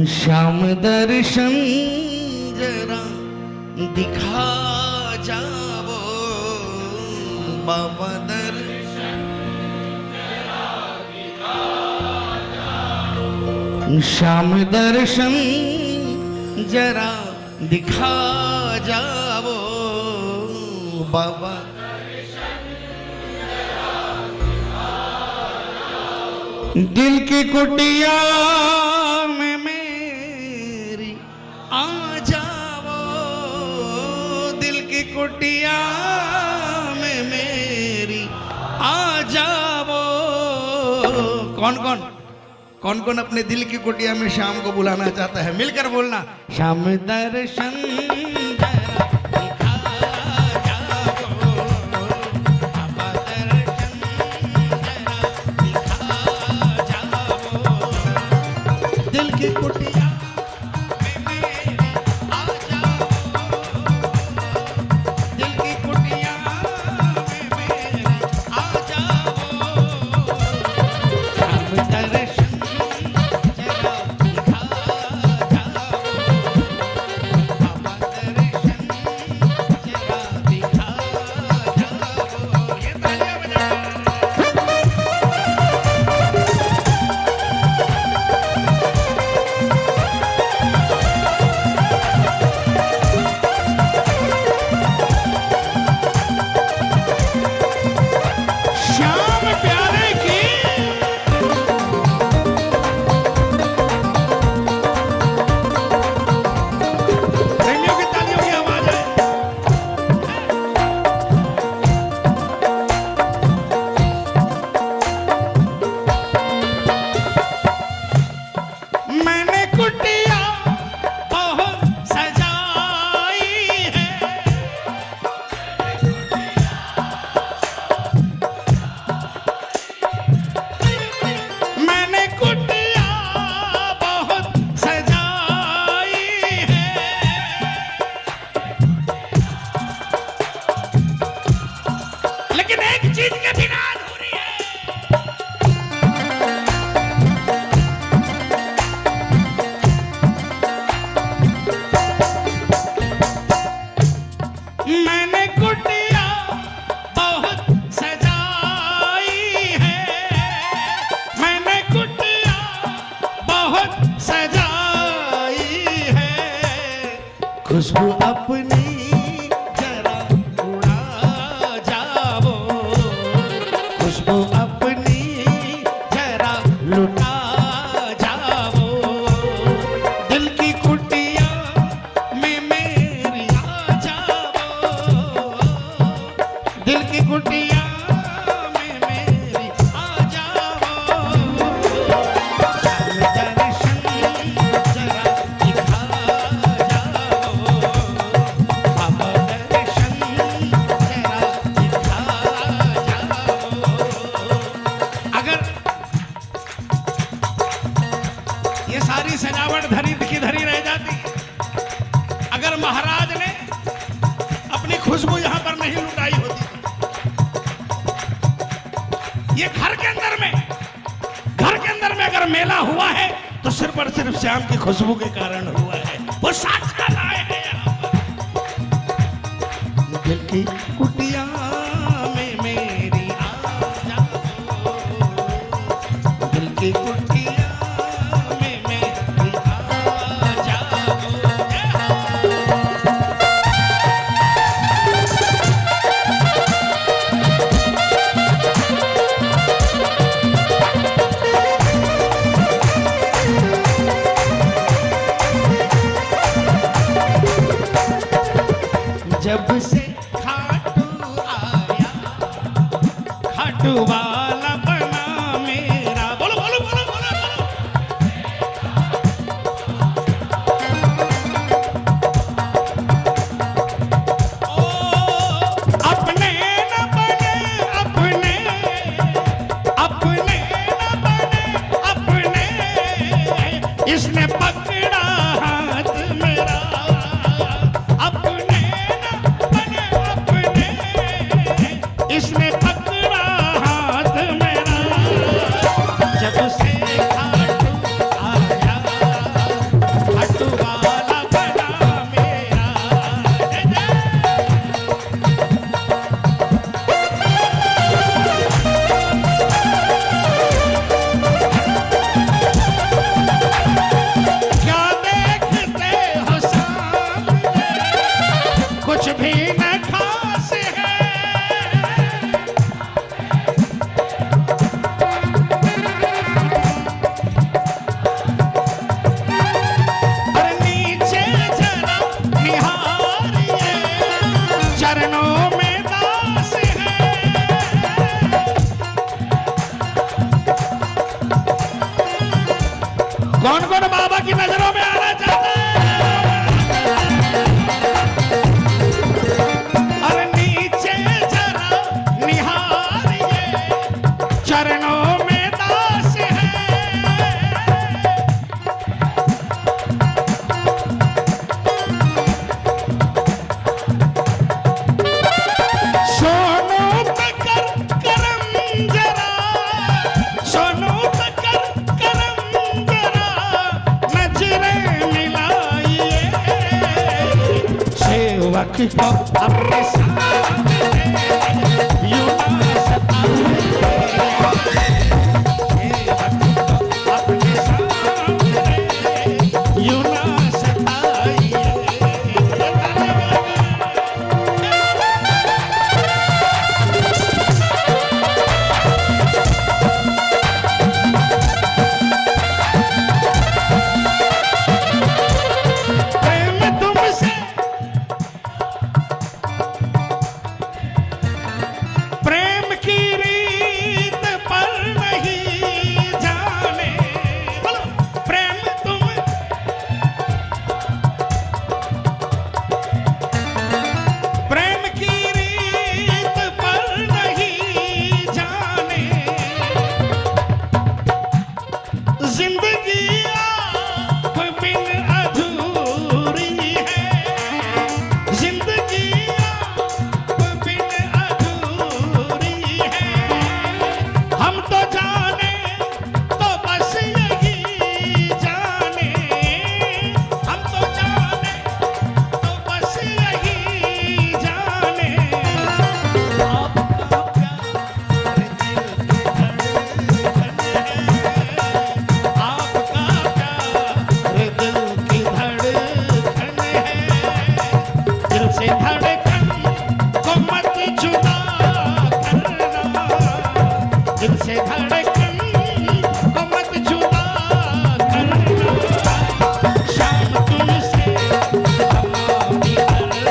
श्याम दर्शन जरा दिखा जाओ, बाबा दर्शन जरा दिखा जाओ, श्याम दर्शन जरा दिखा जाओ, बाबा दिल की कुटिया में मेरी आ जाओ, दिल की कुटिया में मेरी आ जाओ। कौन कौन अपने दिल की कुटिया में शाम को बुलाना चाहता है? मिलकर बोलना, शाम दर्शन खुशबू अपनी जरा उड़ा जाओ, खुशबू अपनी जरा लुटा जाओ, दिल की कुटिया में मेरी आ जाओ, दिल की कुटिया में मेरी आ जाओ, दर्शन जरा दिखा जाओ, बाबा दर्शन जरा दिखा जाओ। अगर ये सारी सजावट धरी दिखी धरी रह जाती, अगर महाराज ने अपनी खुशबू यहां पर नहीं लुटाई होती, ये घर के अंदर में अगर मेला हुआ है तो सिर्फ और सिर्फ श्याम की खुशबू के कारण हुआ है। वो साक्षात आए हैं यहाँ पर। दिल की कुटिया में मेरी आ जाओ, दिल की कुटिया में मेरी आ जाओ। जब से खाट कौन कौन बाबा की नजरों में आना चाहता है? अरे नीचे जरा निहारिए, चरणों में दास है। सोनू तकर करम जरा, सोनू तकर करम जरा, नजरें मिलाइए, सेवक को अपने सामने यूं ना सताइए, सेवक को अपने सामने यूं ना सताइए। प्रेम तुमसे, प्रेम की रीत पर नहीं जाने, बोलो प्रेम तुम, प्रेम की रीत पर नहीं जाने, जिंदगी आप बिन अधूरी है, जिंदगी आप बिन अधूरी है। हम तो जाने तो बस यही जाने, हम तो जाने तो बस यही जाने, आपका प्यार दिल की धड़कन है, आपका प्यार दिल की धड़कन है, दिल से धड़कन को मत जुदा करना, दिल से धड़कन को मत जुदा करना, शाम तुमसे हमारी अर्जी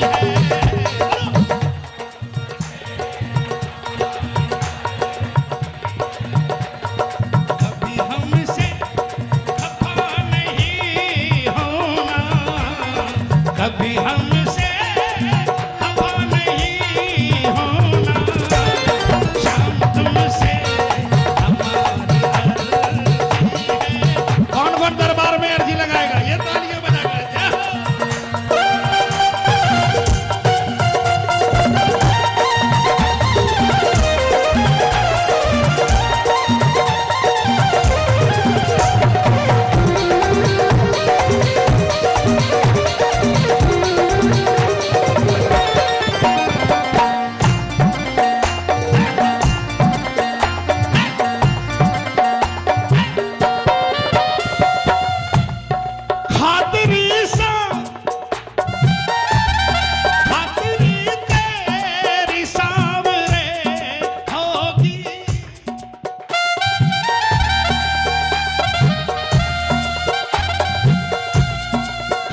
है। कभी हमसे खफा नहीं होना, कभी हमसे खफा नहीं होना, शाम तुमसे हमारी अर्जी है। कौन कौन दरबार में अर्जी लगाएगा? ये तालियां बजाकर जय हो। खातिरी सा, खातिरी तेरी सांवरे होगी,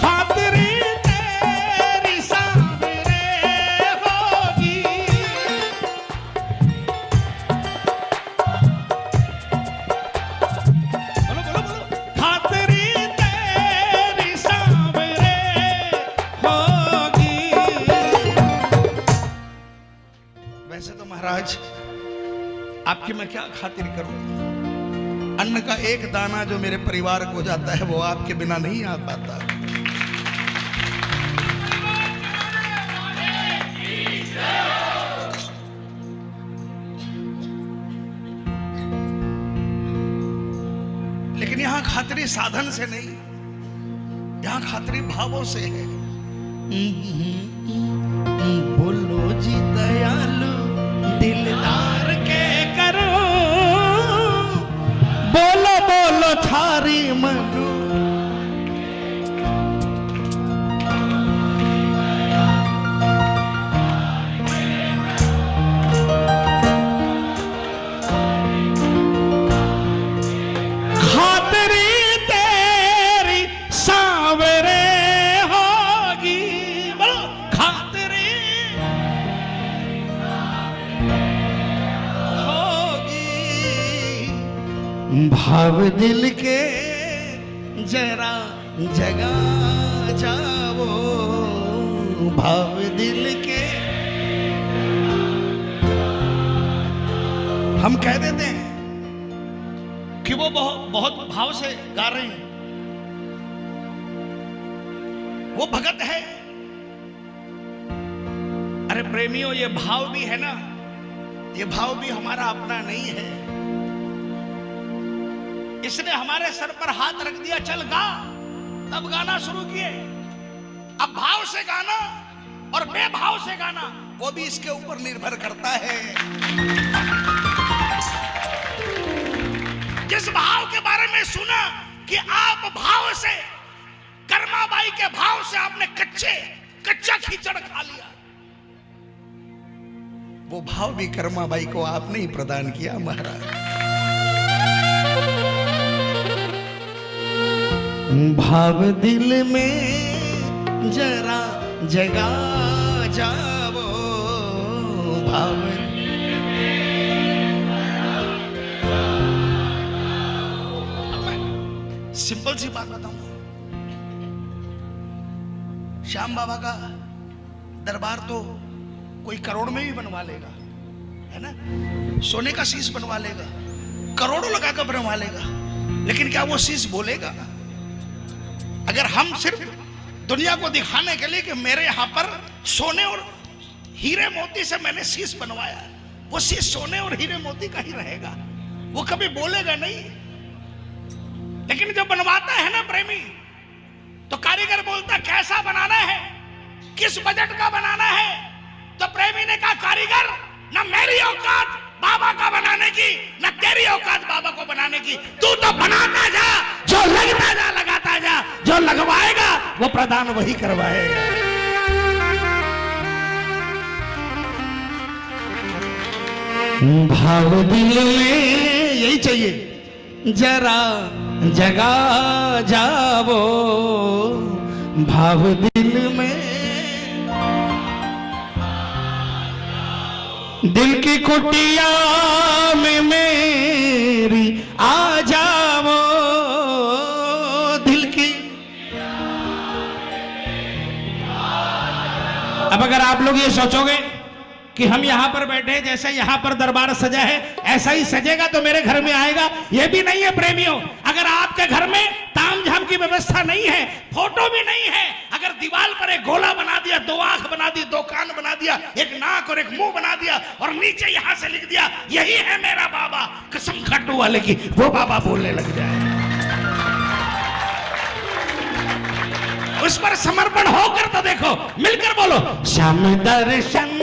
खातिरी तेरी सांवरे होगी, बोलो बोलो बोलो, खातिरी तेरी सांवरे होगी। वैसे तो महाराज आपकी मैं क्या खातिर करूं, अन्न का एक दाना जो मेरे परिवार को जाता है वो आपके बिना नहीं आ पाता। लेकिन यहां खातिरी साधन से नहीं, यहां खातिरी भावों से है। बोलो जी दयालु दिलदार के करो, बोलो बोलो थारी मनु, खातिरी तेरी सांवरे होगी, बोलो खातिरी भाव दिल के जरा जगा जाओ, भाव दिल के। हम कह देते हैं कि वो बहुत भाव से गा रहे हैं, वो भगत है। अरे प्रेमियों, ये भाव भी है ना, ये भाव भी हमारा अपना नहीं है। इसने हमारे सर पर हाथ रख दिया, चल गा, तब गाना शुरू किए। अब भाव से गाना और बेभाव से गाना, वो भी इसके ऊपर निर्भर करता है। जिस भाव के बारे में सुना कि आप भाव से, कर्माबाई के भाव से आपने कच्चा खींचड़ खा लिया, वो भाव भी कर्माबाई को आपने ही प्रदान किया महाराज। भाव दिल में जरा जगा जाओ, भाव। सिंपल सी बात बताऊं, श्याम बाबा का दरबार तो कोई करोड़ में भी बनवा लेगा, है ना, सोने का शीश बनवा लेगा, करोड़ों लगाकर बनवा लेगा, लेकिन क्या वो शीश बोलेगा? अगर हम सिर्फ दुनिया को दिखाने के लिए कि मेरे यहां पर सोने और हीरे मोती से मैंने शीश बनवाया, वो शीश सोने और हीरे मोती का ही रहेगा, वो कभी बोलेगा नहीं। लेकिन जब बनवाता है ना प्रेमी, तो कारीगर बोलता कैसा बनाना है, किस बजट का बनाना है। तो प्रेमी ने कहा कारीगर, ना मेरी औकात बाबा का बनाने की, ना तेरी औकात बाबा को बनाने की, तू तो बनाता जा, जो लगता जा लगाता जा, जो लगवाएगा वो प्रदान वही करवाएगा। भाव दिल में यही चाहिए, जरा जगा जाओ, भाव दिल में। दिल की कुटिया में मेरी आ जाओ, दिल की। अब अगर आप लोग ये सोचोगे कि हम यहां पर बैठे, जैसे यहां पर दरबार सजा है ऐसा ही सजेगा तो मेरे घर में आएगा, ये भी नहीं है प्रेमियों। अगर आपके घर में तामझाम की व्यवस्था नहीं है, फोटो भी नहीं है, अगर दीवार पर एक गोला बना दिया, दो आंख बना दी, दो कान बना दिया, एक नाक और एक मुंह बना दिया, और नीचे यहां से लिख दिया यही है मेरा बाबा, कसम खाटू वाले की, वो बाबा बोलने लग जाए। उस पर समर्पण होकर तो देखो, मिलकर बोलो, श्याम दर्शन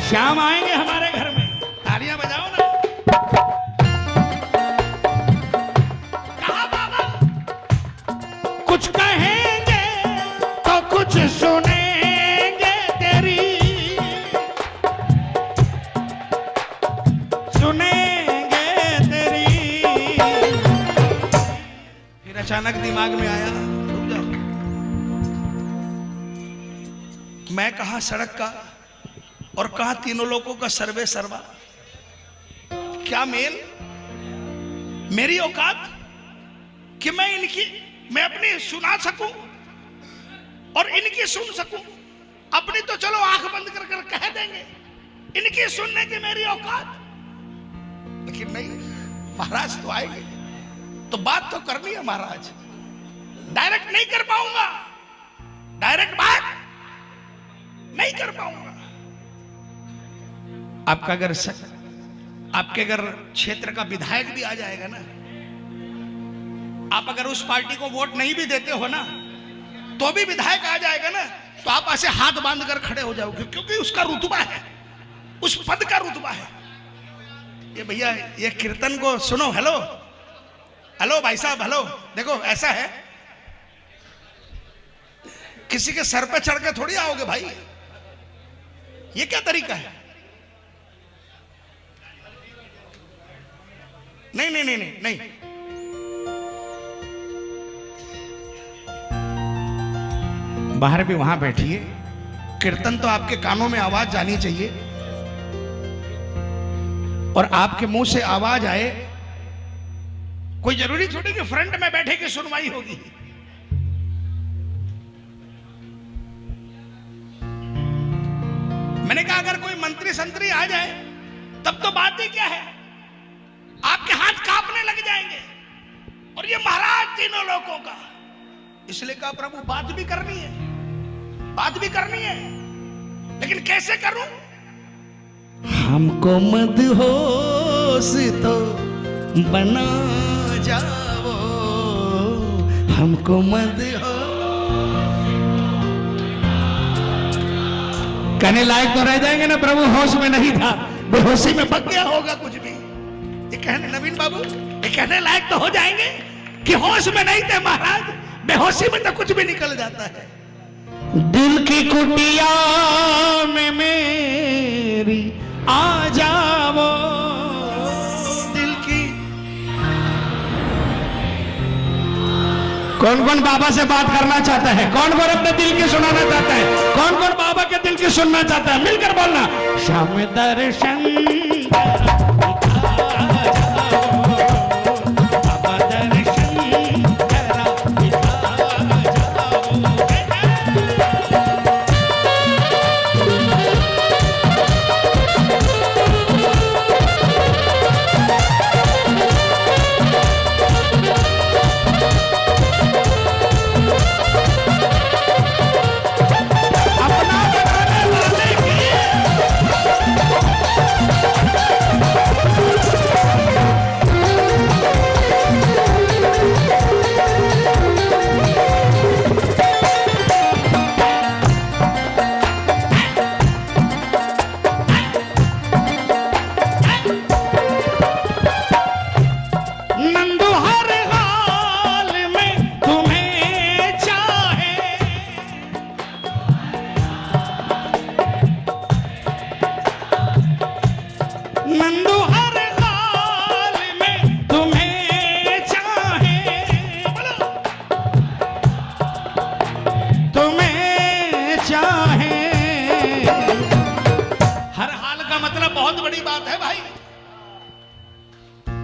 श्याम आएंगे हमारे घर में, तालियां बजाओ ना। कहा बाबा कुछ कहेंगे तो कुछ सुनेंगे तेरी, सुनेंगे तेरी। फिर अचानक दिमाग में आया, रुक जाओ, मैं कहा सड़क का और कहा तीनों लोगों का सर्वे सर्वा, क्या मेल, मेरी औकात कि मैं अपनी सुना सकूं और इनकी सुन सकूं। अपनी तो चलो आंख बंद कर कर कह देंगे, इनकी सुनने की मेरी औकात, लेकिन नहीं, महाराज तो आएंगे तो बात तो करनी है महाराज। डायरेक्ट नहीं कर पाऊंगा, डायरेक्ट बात नहीं कर पाऊंगा। आपके अगर क्षेत्र का विधायक भी आ जाएगा ना, आप अगर उस पार्टी को वोट नहीं भी देते हो ना, तो भी विधायक आ जाएगा ना, तो आप ऐसे हाथ बांध कर खड़े हो जाओगे, क्योंकि उसका रुतबा है, उस पद का रुतबा है। ये भैया ये कीर्तन को सुनो। हेलो हेलो भाई साहब, हेलो, देखो ऐसा है, किसी के सर पे चढ़ के थोड़ी आओगे भाई, ये क्या तरीका है? नहीं नहीं नहीं नहीं नहीं, बाहर भी वहां बैठिए, कीर्तन तो आपके कानों में आवाज जानी चाहिए, और आपके मुंह से आवाज आए। कोई जरूरी थोड़ी कि फ्रंट में बैठे की सुनवाई होगी। मैंने कहा अगर कोई मंत्री संतरी आ जाए तब तो बात ही क्या है, आपके हाथ कांपने लग जाएंगे। और ये महाराज तीनों लोगों का, इसलिए कहा प्रभु बात भी करनी है, बात भी करनी है, लेकिन कैसे करूं? हमको मदहोश तो बना जाओ, हमको मदहोश। कहने लायक तो रह जाएंगे ना, प्रभु होश में नहीं था, बेहोशी में पक गया होगा कुछ भी। ये कहने, नवीन बाबू, ये कहने लायक तो हो जाएंगे कि होश में नहीं थे महाराज, बेहोशी में तो कुछ भी निकल जाता है। दिल की कुटिया में मेरी आ जाओ, दिल की। कौन कौन बाबा से बात करना चाहता है? कौन कौन अपने दिल की सुनाना चाहता है? कौन कौन बाबा के दिल की सुनना चाहता है? मिलकर बोलना, श्याम दर्शन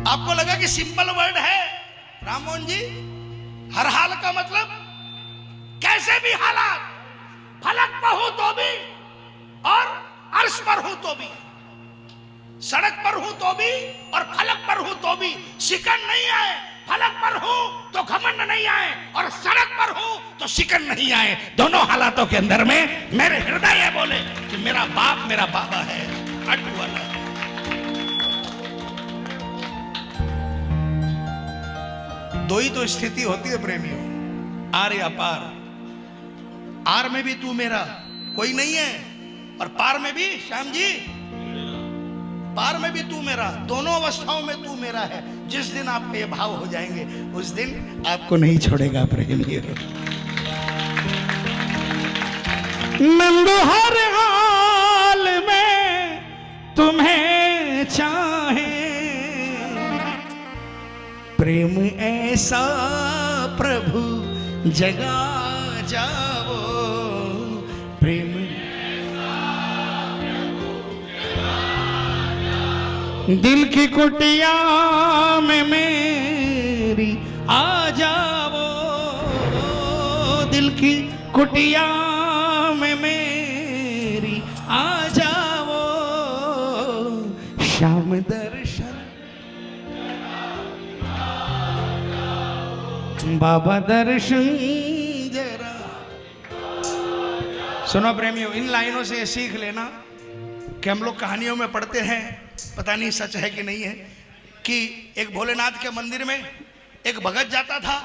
आपको लगा कि सिंपल वर्ड है राममोहन जी? हर हाल का मतलब कैसे भी हालात, फलक पर हो तो भी और अर्श पर हो तो भी, सड़क पर हो तो भी और फलक पर हो तो भी, शिकन नहीं आए। फलक पर हो तो घमंड नहीं आए और सड़क पर हो तो शिकन नहीं आए। दोनों हालातों के अंदर में मेरे हृदय बोले कि मेरा बाप मेरा बाबा है, अट वाला। दो ही तो स्थिति होती है प्रेमियों, आर या पार। आर में भी तू मेरा कोई नहीं है और पार में भी श्याम जी पार में भी तू मेरा, दोनों अवस्थाओं में तू मेरा है। जिस दिन आप ये भाव हो जाएंगे उस दिन आपको नहीं छोड़ेगा प्रेमी। नंदू हर हाल में तुम्हें चाहे, प्रेम ऐसा प्रभु जगा जाओ, प्रेम दिल की कुटिया में मेरी आ जाओ, दिल की कुटिया में मेरी आ जाओ, श्याम दर्शन बाबा दर्शन जरा। सुनो प्रेमियों, इन लाइनों से ये सीख लेना कि हम लोग कहानियों में पढ़ते हैं, पता नहीं सच है कि नहीं है, कि एक भोलेनाथ के मंदिर में एक भगत जाता था,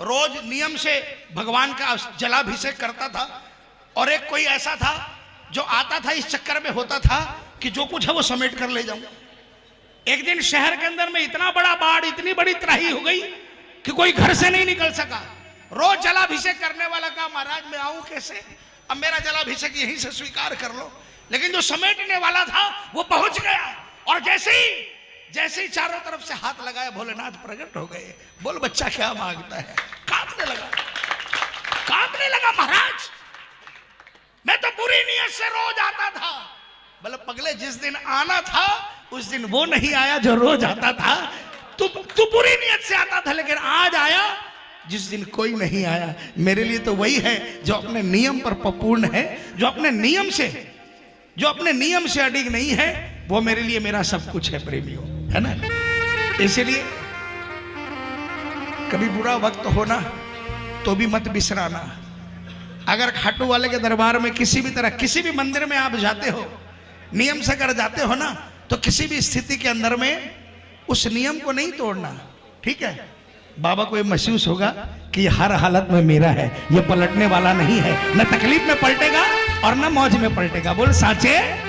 रोज नियम से भगवान का जलाभिषेक करता था, और एक कोई ऐसा था जो आता था, इस चक्कर में होता था कि जो कुछ है वो समेट कर ले जाऊं। एक दिन शहर के अंदर में इतना बड़ा बाढ़, इतनी बड़ी त्राही हो गई कि कोई घर से नहीं निकल सका। रोज जलाभिषेक करने वाला कहा, महाराज मैं आऊं कैसे, अब मेरा जलाभिषेक यहीं से स्वीकार कर लो। लेकिन जो समेटने वाला था वो पहुंच गया, और जैसे ही चारों तरफ से हाथ लगाया, भोलेनाथ प्रकट हो गए। बोल बच्चा क्या मांगता है? कांपने लगा महाराज, मैं तो बुरी नियत से रोज आता था। बोले पगले, जिस दिन आना था उस दिन वो नहीं आया जो रोज आता था। तू बुरी नियत से आता था, लेकिन आज आया जिस दिन कोई नहीं आया। मेरे लिए तो वही है जो अपने नियम पर पूर्ण है, जो अपने नियम से अडिग नहीं है, वो मेरे लिए मेरा सब कुछ है प्रेमियों, है ना। इसलिए कभी बुरा वक्त हो ना तो भी मत बिसराना। अगर खाटू वाले के दरबार में किसी भी तरह, किसी भी मंदिर में आप जाते हो, नियम से कर जाते हो ना, तो किसी भी स्थिति के अंदर में उस नियम को नहीं तोड़ना, ठीक है। बाबा को ये महसूस होगा कि ये हर हालत में मेरा है, ये पलटने वाला नहीं है, न तकलीफ में पलटेगा और न मौज में पलटेगा। बोल साचे।